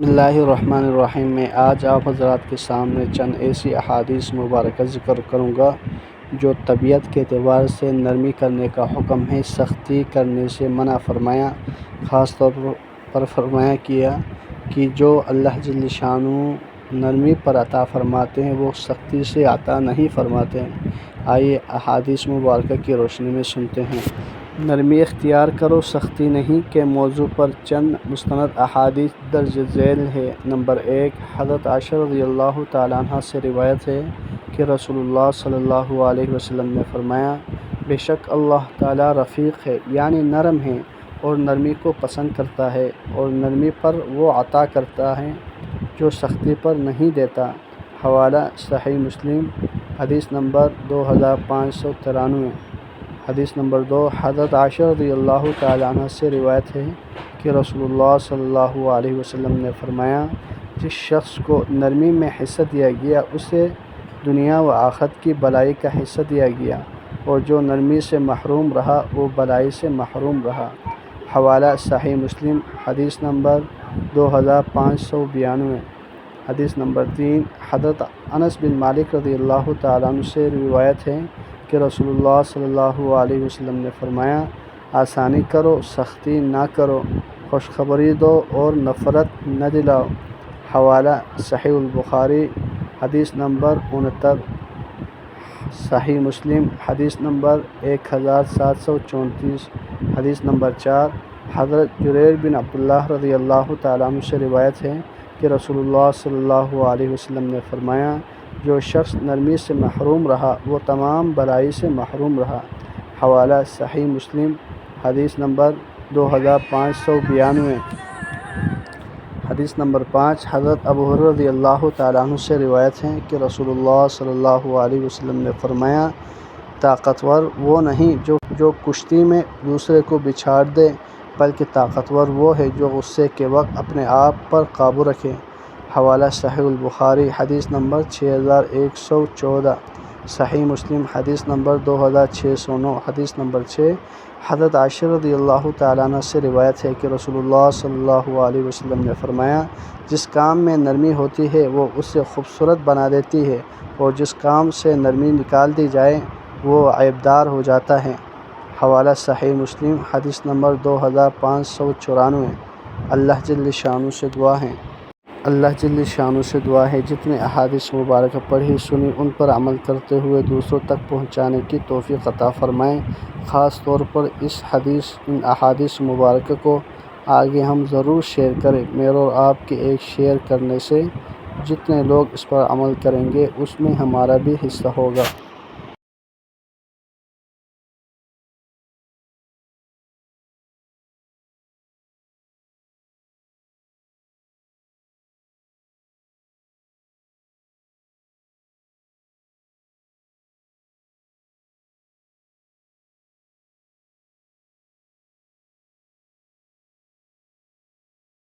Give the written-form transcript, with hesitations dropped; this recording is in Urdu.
بسم اللہ الرحمن الرحیم۔ میں آج آپ حضرات کے سامنے چند ایسی احادیث مبارکہ ذکر کروں گا جو طبیعت کے اعتبار سے نرمی کرنے کا حکم ہے، سختی کرنے سے منع فرمایا۔ خاص طور پر فرمایا کیا کہ جو اللہ جل شانہ نرمی پر عطا فرماتے ہیں وہ سختی سے عطا نہیں فرماتے ہیں۔ آئیے احادیث مبارکہ کی روشنی میں سنتے ہیں۔ نرمی اختیار کرو، سختی نہیں کے موضوع پر چند مستند احادیث درج ذیل ہے۔ نمبر 1، حضرت عائشہ رضی اللہ تعالیٰ عنہ سے روایت ہے کہ رسول اللہ صلی اللہ علیہ وسلم نے فرمایا، بے شک اللہ تعالیٰ رفیق ہے، یعنی نرم ہے اور نرمی کو پسند کرتا ہے، اور نرمی پر وہ عطا کرتا ہے جو سختی پر نہیں دیتا۔ حوالہ صحیح مسلم، حدیث نمبر 2593۔ حدیث نمبر 2، حضرت عائشہ رضی اللہ تعالیٰ عنہ سے روایت ہے کہ رسول اللہ صلی اللہ علیہ وسلم نے فرمایا، جس شخص کو نرمی میں حصہ دیا گیا اسے دنیا و آخرت کی بھلائی کا حصہ دیا گیا، اور جو نرمی سے محروم رہا وہ بھلائی سے محروم رہا۔ حوالہ صحیح مسلم، حدیث نمبر 2592۔ حدیث نمبر 3، حضرت انس بن مالک رضی اللہ تعالیٰ عنہ سے روایت ہے کہ رسول اللہ صلی اللہ علیہ وسلم نے فرمایا، آسانی کرو، سختی نہ کرو، خوشخبری دو اور نفرت نہ دلاؤ۔ حوالہ صحیح البخاری، حدیث نمبر 69۔ صحیح مسلم، حدیث نمبر 1734۔ حدیث نمبر 4، حضرت جریر بن عبداللہ رضی اللہ تعالیٰ عنہ سے روایت ہے کہ رسول اللہ صلی اللہ علیہ وسلم نے فرمایا، جو شخص نرمی سے محروم رہا وہ تمام بھلائی سے محروم رہا۔ حوالہ صحیح مسلم، حدیث نمبر 2592۔ حدیث نمبر 5، حضرت ابو ہریرہ رضی اللہ تعالیٰ عنہ سے روایت ہے کہ رسول اللہ صلی اللہ علیہ وسلم نے فرمایا، طاقتور وہ نہیں جو کشتی میں دوسرے کو بچھاڑ دے، بلکہ طاقتور وہ ہے جو غصے کے وقت اپنے آپ پر قابو رکھے۔ حوالہ صحیح البخاری، حدیث نمبر 6114۔ صحیح مسلم، حدیث نمبر 2609۔ حدیث نمبر 6، حضرت عائشہ رضی اللہ تعالیٰ عنہ سے روایت ہے کہ رسول اللہ صلی اللہ علیہ وسلم نے فرمایا، جس کام میں نرمی ہوتی ہے وہ اسے خوبصورت بنا دیتی ہے، اور جس کام سے نرمی نکال دی جائے وہ عیبدار ہو جاتا ہے۔ حوالہ صحیح مسلم، حدیث نمبر 2594۔ اللہ جل شانہ سے دعا ہے جتنے احادیث مبارکہ پڑھی سنی ان پر عمل کرتے ہوئے دوسروں تک پہنچانے کی توفیق عطا فرمائیں۔ خاص طور پر ان احادیث مبارکہ کو آگے ہم ضرور شیئر کریں۔ میرے اور آپ کے ایک شیئر کرنے سے جتنے لوگ اس پر عمل کریں گے اس میں ہمارا بھی حصہ ہوگا۔